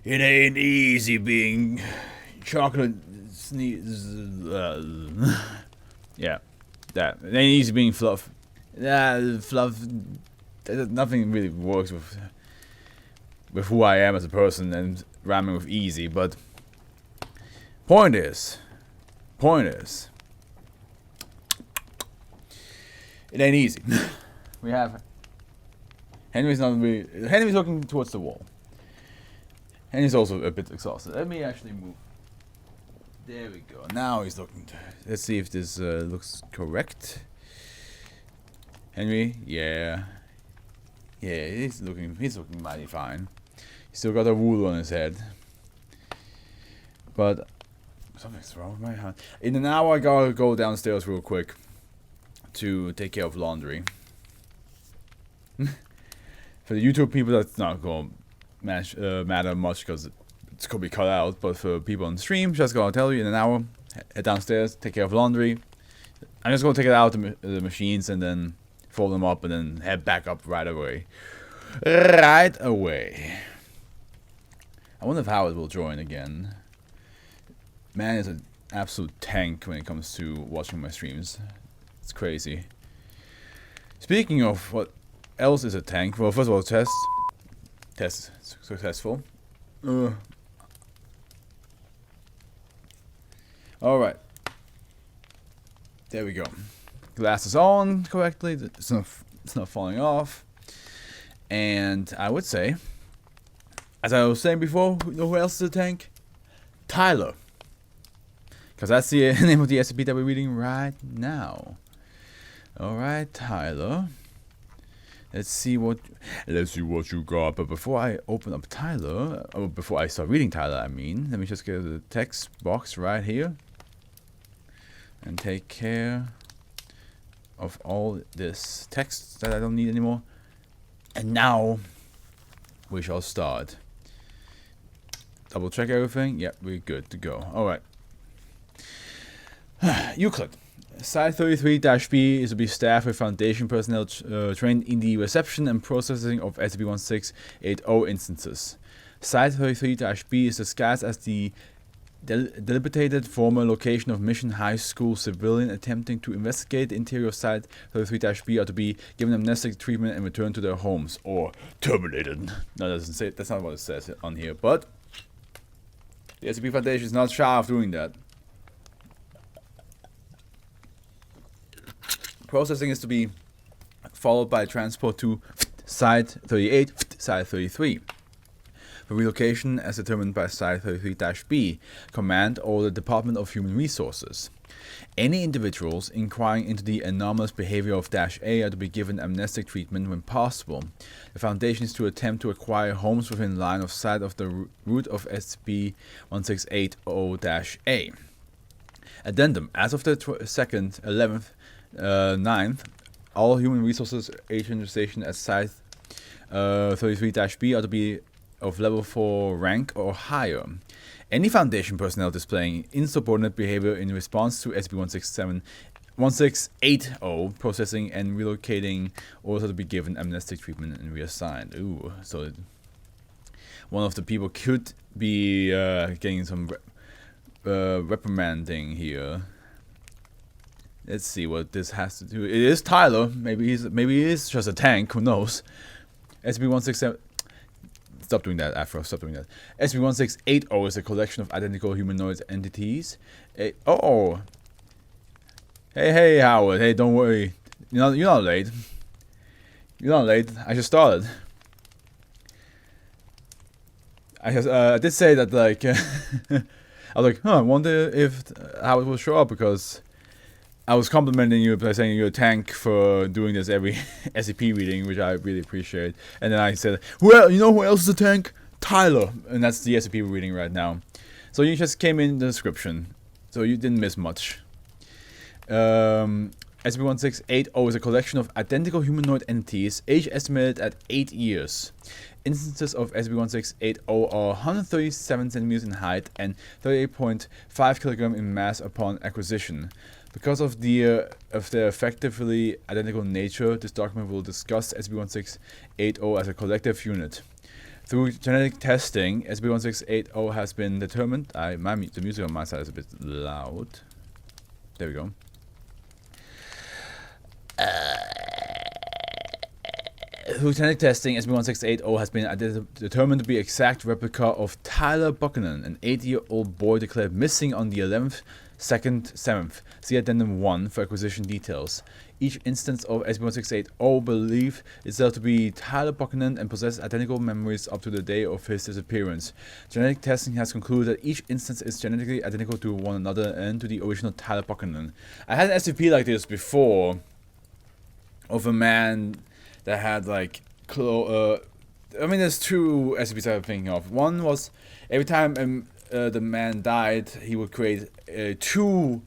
It ain't easy being chocolate sneeze. Yeah, that. It ain't easy being Fluff. Fluff. Nothing really works with who I am as a person and rhyming with easy. But point is, it ain't easy. We have Henry's not really. Henry's looking towards the wall. Henry's also a bit exhausted. Let me actually move. There we go. Now he's looking. Let's see if this looks correct. Henry, yeah, he's looking mighty fine. He's still got a wool on his head, but something's wrong with my hand. In an hour, I gotta go downstairs real quick to take care of laundry. For the YouTube people, that's not gonna matter much because it's gonna be cut out. But for people on the stream, just gonna tell you in an hour, head downstairs, take care of laundry. I'm just gonna take it out the machines and then fold them up and then head back up right away. I wonder if Howard will join again. Man is an absolute tank when it comes to watching my streams. It's crazy. Speaking of what else is a tank, well, first of all, test successful. Alright. There we go. Glass is on correctly. It's not falling off. And I would say, as I was saying before, who else is a tank? Tyler. Because that's the name of the SCP that we're reading right now. Alright, Tyler. Let's see what you got. But before I open up Tyler, or before I start reading Tyler, I mean, let me just get the text box right here and take care of all this text that I don't need anymore. And now we shall start. Double check everything. Yep, we're good to go. Alright. Euclid. Site 33-B is to be staffed with Foundation personnel trained in the reception and processing of SCP-1680 instances. Site 33-B is disguised as the deliberated former location of Mission High School civilian attempting to investigate the interior of Site 33-B are to be given amnestic treatment and returned to their homes or terminated. No, that doesn't say. That's not what it says on here. But the SCP Foundation is not shy of doing that. Processing is to be followed by transport to Site 38, Site 33. For relocation as determined by Site 33-B, Command or the Department of Human Resources. Any individuals inquiring into the anomalous behavior of -A are to be given amnestic treatment when possible. The Foundation is to attempt to acquire homes within line of sight of the route of SCP-1680-A. Addendum. As of the 2nd, 11th, 9th, all human resources agent stationed at Site 33-B are to be of level 4 rank or higher. Any Foundation personnel displaying insubordinate behavior in response to SCP-1680 processing and relocating also to be given amnestic treatment and reassigned. Ooh, so one of the people could be getting some reprimanding here. Let's see what this has to do. It is Tyler. Maybe he is just a tank. Who knows? SCP-167. Stop doing that, Afro. Stop doing that. SCP-1680 is a collection of identical humanoid entities. Oh. Hey, Howard. Hey, don't worry. You're not late. You're not late. I just started. I did say that, like, I was like, I wonder if Howard will show up, because I was complimenting you by saying you're a tank for doing this every SCP reading, which I really appreciate. And then I said, well, you know who else is a tank? Tyler. And that's the SCP we're reading right now. So you just came in the description. So you didn't miss much. SCP-1680 is a collection of identical humanoid entities, age estimated at 8 years. Instances of SCP-1680 are 137 centimeters in height and 38.5 kilograms in mass upon acquisition. Because of their effectively identical nature, this document will discuss SCP-1680 as a collective unit. Through genetic testing, SCP-1680 has been determined. The music on my side is a bit loud. There we go. Through genetic testing, SCP-1680 has been determined to be an exact replica of Tyler Buchanan, an 8-year-old boy declared missing on the 11th, 2nd, 7th. See Addendum 1 for acquisition details. Each instance of SCP-1680 believed itself to be Tyler Buchanan and possessed identical memories up to the day of his disappearance. Genetic testing has concluded that each instance is genetically identical to one another and to the original Tyler Buchanan. I had an SCP like this before, of a man that had like I mean, there's two SCPs I'm thinking of. One was every time the man died, he would create 2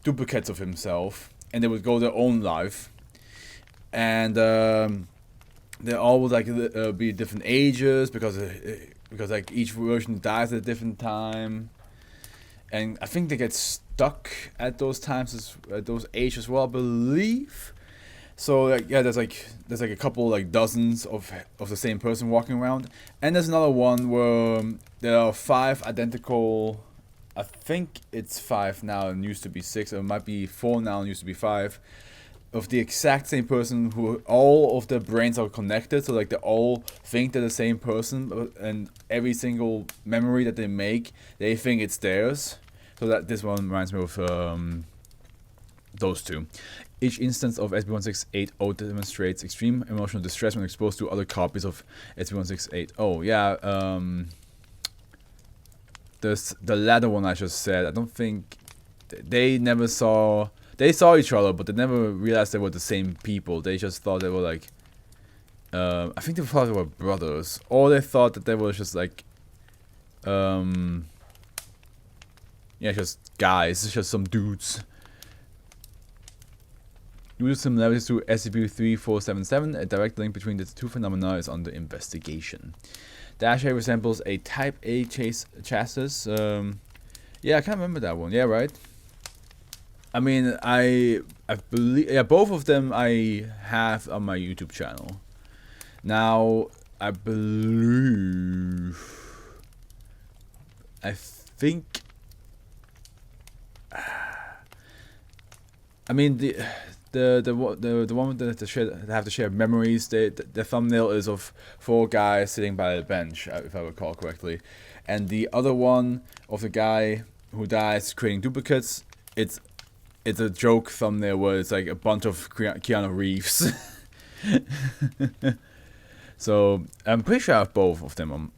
duplicates of himself, and they would go their own life, and they all would like be different ages because like each version dies at a different time, and I think they get stuck at those times at those ages as well, I believe. So like, yeah, there's like a couple, like dozens of the same person walking around, and there's another one where there are 5 identical. I think it's 5 now and used to be 6, or it might be 4 now and used to be 5, of the exact same person who all of their brains are connected, so like they all think they're the same person, and every single memory that they make, they think it's theirs. So that this one reminds me of those two. Each instance of SCP-1680 demonstrates extreme emotional distress when exposed to other copies of SCP-1680. Yeah, the latter one I just said, I don't think they saw each other, but they never realized they were the same people. They just thought they were like, I think they thought they were brothers, or they thought that they were just like, yeah, just guys, just some dudes. Due to similarities to SCP-3477, a direct link between the two phenomena is under investigation. -A resembles a Type A chassis. Yeah, I can't remember that one. Yeah, right. I mean, I believe, yeah, both of them I have on my YouTube channel. Now, I think. I mean the one that have to share memories. The thumbnail is of 4 guys sitting by a bench, if I recall correctly, and the other one of the guy who dies creating duplicates. It's a joke thumbnail where it's like a bunch of Keanu Reeves. So I'm pretty sure I have both of them.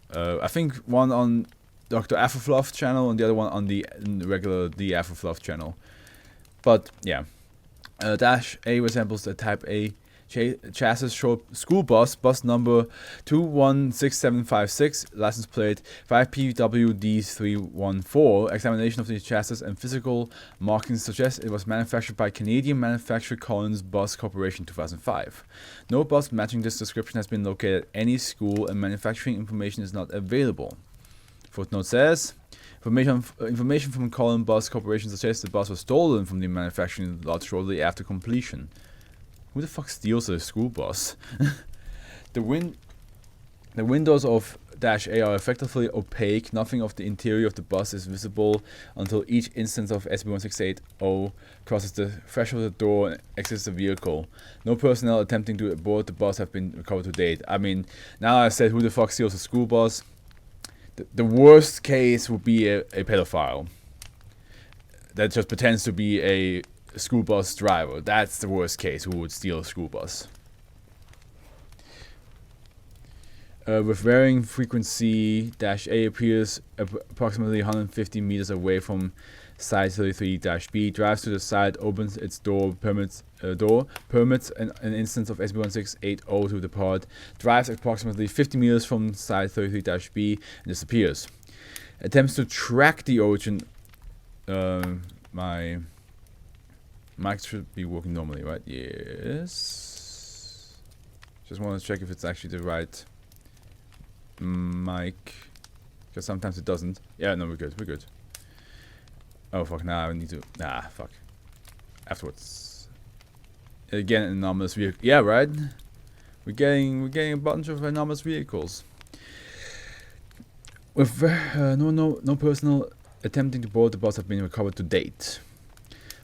I think one on Dr. AfroFluff channel and the other one on the regular AfroFluff channel. But yeah. -A resembles the Type A chassis school bus number 216756, license plate 5PWD314. Examination of the chassis and physical markings suggest it was manufactured by Canadian manufacturer Collins Bus Corporation 2005. No bus matching this description has been located at any school, and manufacturing information is not available. Footnote says, Information from Collins Bus Corporation suggests the bus was stolen from the manufacturing lot shortly after completion. Who the fuck steals a school bus? The windows of -A are effectively opaque. Nothing of the interior of the bus is visible until each instance of SCP-1680 crosses the threshold of the door and exits the vehicle. No personnel attempting to board the bus have been recovered to date. I mean, now I said who the fuck steals a school bus? The worst case would be a pedophile that just pretends to be a school bus driver. That's the worst case, who would steal a school bus. With varying frequency, -A appears approximately 150 meters away from Site 33-B, drives to the side, opens its door, permits an instance of SCP-1680 to depart, drives approximately 50 meters from Site 33-B, and disappears. Attempts to track the origin. My mic should be working normally, right? Yes. Just want to check if it's actually the right mic, because sometimes it doesn't. Yeah, no, we're good. We're good. Oh fuck! Now I need to. Nah, fuck. Afterwards. Again, anomalous vehicle. Yeah, right. We're getting a bunch of anomalous vehicles. with no personnel attempting to board the bus have been recovered to date.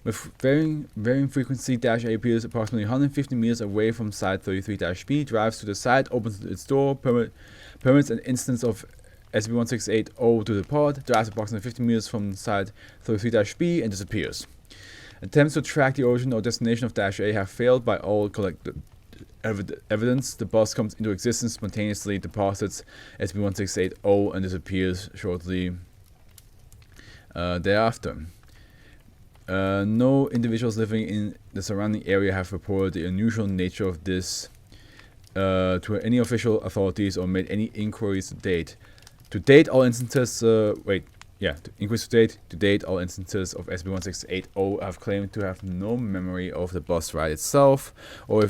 With varying frequency, Dash A appears approximately 150 meters away from Site 33-B, drives to the site, opens its door, permits an instance of SCP-1680 to depart, drives approximately 50 meters from Site 33-B, and disappears. Attempts to track the origin or destination of Dash A have failed by all collected evidence. The bus comes into existence spontaneously, deposits SCP-1680, and disappears shortly thereafter. No individuals living in the surrounding area have reported the unusual nature of this to any official authorities or made any inquiries to date. To date, all instances. To date, all instances of SCP-1680 have claimed to have no memory of the bus ride itself, or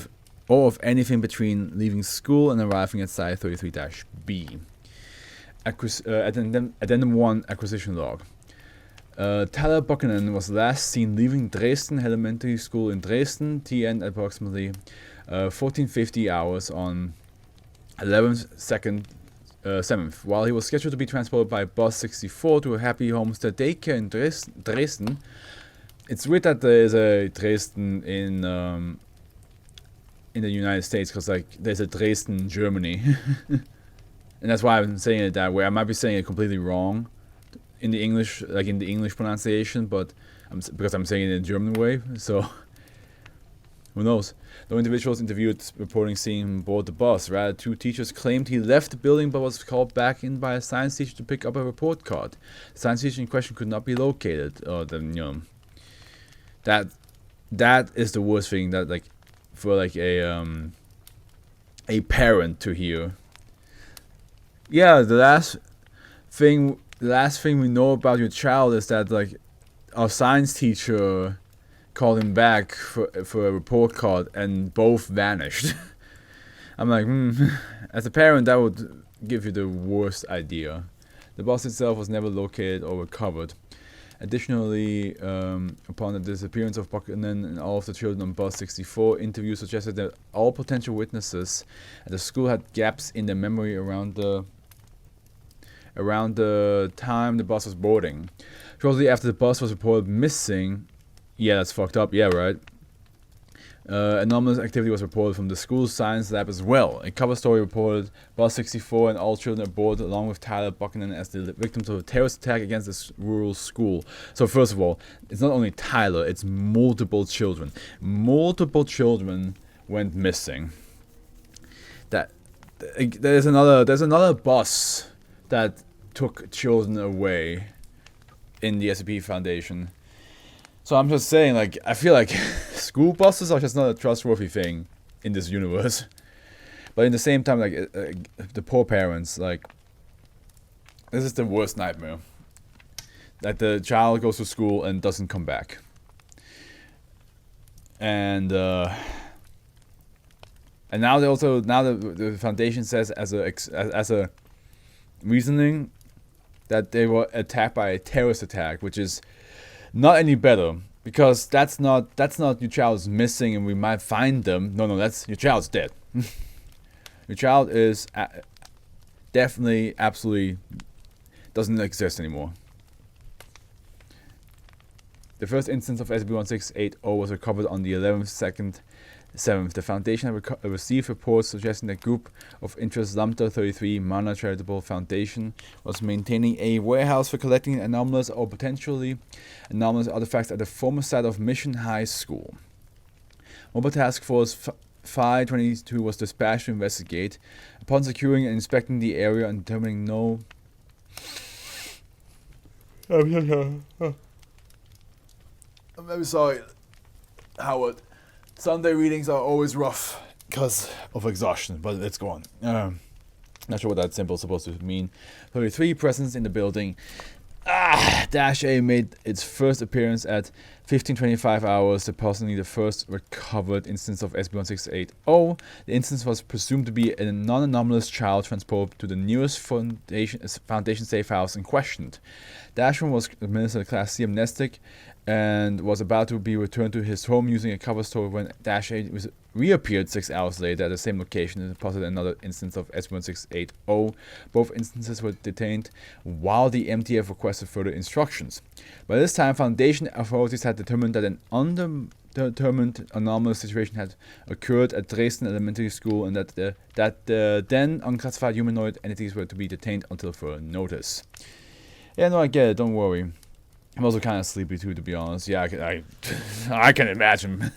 of anything between leaving school and arriving at Site 33-B. Addendum 1 Acquisition Log. Tyler Buchanan was last seen leaving Dresden Elementary School in Dresden, TN, at approximately 1450 hours on 7th, while he was scheduled to be transported by bus 64 to a Happy Homestead daycare in Dresden. It's weird that there is a Dresden in the United States, because like there's a Dresden, Germany, and that's why I'm saying it that way. I might be saying it completely wrong in the English, like in the English pronunciation, but because I'm saying it in the German way, so who knows? No individuals interviewed reporting seeing him board the bus. Rather, 2 teachers claimed he left the building but was called back in by a science teacher to pick up a report card. The science teacher in question could not be located. That is the worst thing, that like for like a parent to hear. Yeah, the last thing we know about your child is that like our science teacher called him back for a report card and both vanished. I'm like, as a parent, that would give you the worst idea. The bus itself was never located or recovered. Additionally, upon the disappearance of Buchanan and all of the children on bus 64, interviews suggested that all potential witnesses at the school had gaps in their memory around the time the bus was boarding. Shortly after the bus was reported missing, yeah, that's fucked up, yeah, right, anomalous activity was reported from the school's science lab as well. A cover story reported bus 64 and all children aboard, along with Tyler Buchanan, as the victims of a terrorist attack against this rural school. So first of all, it's not only Tyler, it's multiple children. Multiple children went missing. There's another bus that took children away in the SCP Foundation. So I'm just saying, like, I feel like school buses are just not a trustworthy thing in this universe. But in the same time, like, the poor parents, like, this is the worst nightmare. That the child goes to school and doesn't come back. And now the Foundation says as a reasoning that they were attacked by a terrorist attack, which is not any better, because that's not your child's missing and we might find them. No, that's your child's dead. Your child is definitely, absolutely doesn't exist anymore. The first instance of SCP-1680 was recovered on the 11th, 7th. The Foundation had received reports suggesting that group of interest Lambda 33 Mana Charitable Foundation was maintaining a warehouse for collecting anomalous or potentially anomalous artifacts at the former site of Mission High School. Mobile Task Force 522 was dispatched to investigate. Upon securing and inspecting the area and determining no... I'm very sorry, Howard. Sunday readings are always rough because of exhaustion, but let's go on. Not sure what that symbol is supposed to mean. 33 presence in the building. Dash A made its first appearance at 1525 hours, supposedly the first recovered instance of SCP-1680. The instance was presumed to be a non-anomalous child transported to the nearest Foundation safe house and questioned. Dash 1 was administered Class C amnestic and was about to be returned to his home using a cover story when Dash 8 reappeared 6 hours later at the same location and deposited another instance of SCP-1680. Both instances were detained while the MTF requested further instructions. By this time, Foundation authorities had determined that an undetermined anomalous situation had occurred at Dresden Elementary School and that the then unclassified humanoid entities were to be detained until further notice. Yeah, no, I get it. Don't worry. I'm also kind of sleepy too, to be honest. Yeah, I can imagine.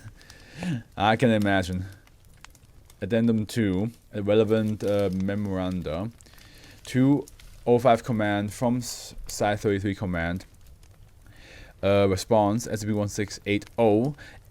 I can imagine. Addendum 2, a relevant memoranda. 205 command from Site 33 command. Response, SCP-1680,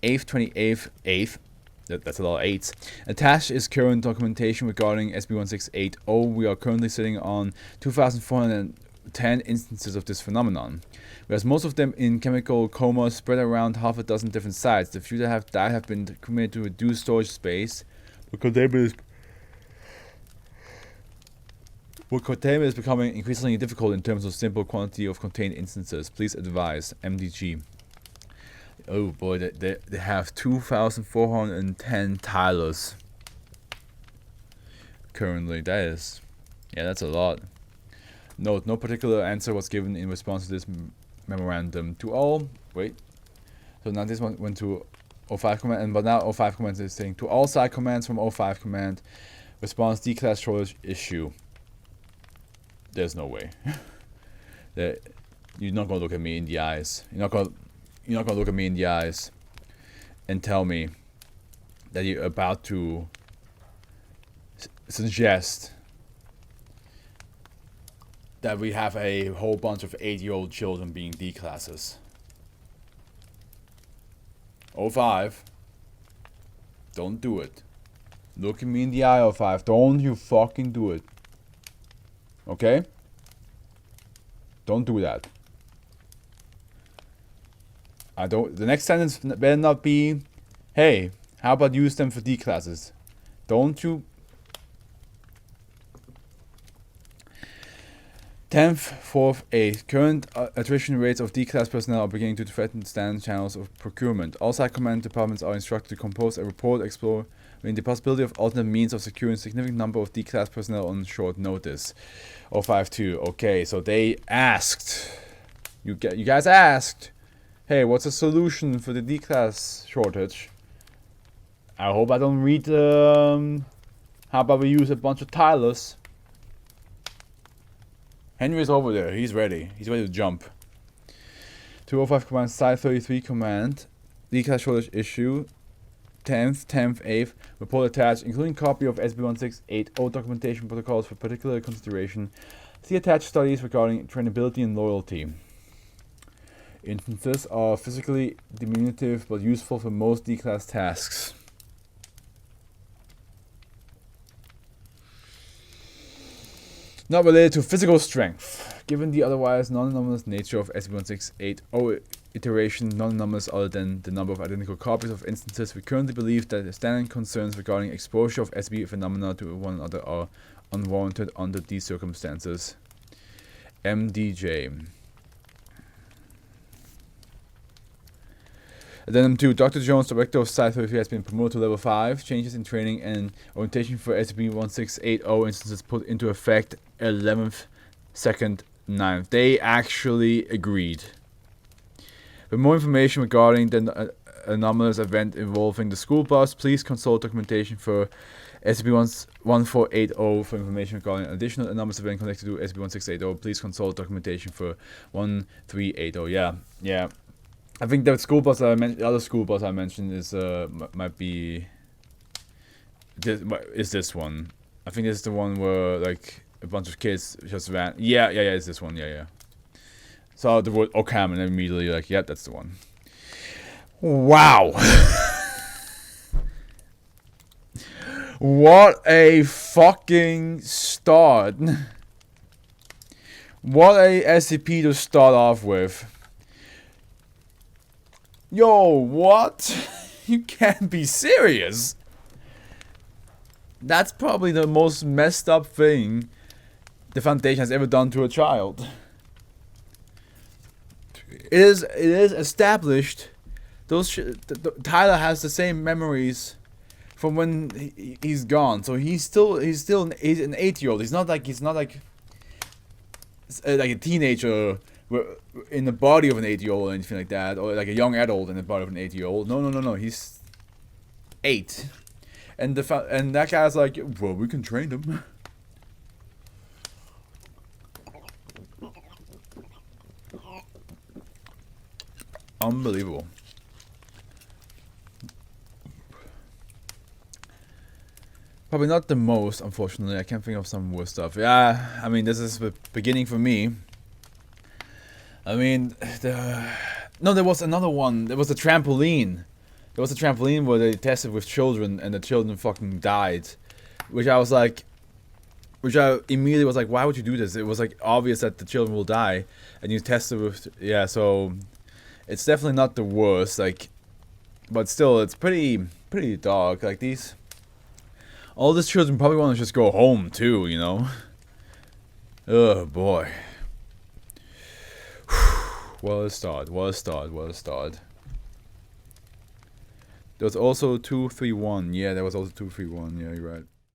8th, 28th, 8th. That's a lot of 8s. Attached is current documentation regarding SCP-1680. We are currently sitting on 2,410 instances of this phenomenon. Whereas most of them in chemical coma spread around half a dozen different sites. The few that have died have been committed to reduced storage space. But containment is becoming increasingly difficult in terms of simple quantity of contained instances. Please advise. MDG. Oh boy, they have 2,410 tilers currently. That's a lot. Note, no particular answer was given in response to this memorandum. To all, so now this one went to 05 command, but now 05 command is saying to all side commands from 05 command, response D-class shortage issue. There's no way. You're not gonna look at me in the eyes. You're not gonna look at me in the eyes and tell me that you're about to suggest that we have a whole bunch of 8-year-old children being D-classes. 05. Don't do it. Look at me in the eye, 05. Don't you fucking do it. Okay? Don't do that. The next sentence better not be, hey, how about use them for D-classes? Don't you... 10th, 4th, 8th. Current attrition rates of D-class personnel are beginning to threaten standard channels of procurement. All site command departments are instructed to compose a report exploring the possibility of alternate means of securing a significant number of D-class personnel on short notice. 052. Okay, so they asked. You guys asked. Hey, what's a solution for the D-class shortage? I hope I don't read. How about we use a bunch of tilers? Henry's over there. He's ready. He's ready to jump. 205 command, Site 33 command. D-class shortage issue. 10th, 8th. Report attached, including copy of SCP-1680 documentation protocols for particular consideration. See attached studies regarding trainability and loyalty. Instances are physically diminutive but useful for most D-class tasks. Not related to physical strength. Given the otherwise non-anomalous nature of SCP-1680 iteration, non-anomalous other than the number of identical copies of instances, we currently believe that the standard concerns regarding exposure of SCP phenomena to one another are unwarranted under these circumstances. MDJ. Addendum 2. Dr. Jones, Director of Site 33, has been promoted to Level 5. Changes in training and orientation for SCP-1680 instances put into effect 11th, 2nd, 9th. They actually agreed. For more information regarding the anomalous event involving the school bus, please consult documentation for SCP-1480. For information regarding an additional anomalous event connected to SCP-1680, please consult documentation for 1380. Yeah. I think the school bus the other school bus I mentioned is might be this one. I think this is the one where like a bunch of kids just ran. Yeah, it's this one. Yeah. Saw the word Occam and immediately like, yeah, that's the one. Wow. What a fucking start. What a SCP to start off with. Yo, what? You can't be serious. That's probably the most messed up thing the Foundation has ever done to a child. It is established. Tyler has the same memories from when he's gone. So he's an 8-year-old. He's not like a teenager in the body of an 8-year-old or anything like that, or like a young adult in the body of an 8-year-old. No. He's 8, and that guy's like, well, we can train him. Unbelievable. Probably not the most, unfortunately. I can't think of some worse stuff. Yeah, I mean, this is the beginning for me. I mean, no, there was another one. There was a trampoline. There was a trampoline where they tested with children, and the children fucking died. Which I immediately was like, why would you do this? It was like obvious that the children will die, and you tested with, yeah, so it's definitely not the worst, like, but still, it's pretty dark. Like, all these children probably want to just go home too, you know? Oh boy. What a start. There was also 231. Yeah, there was also 231. Yeah, you're right.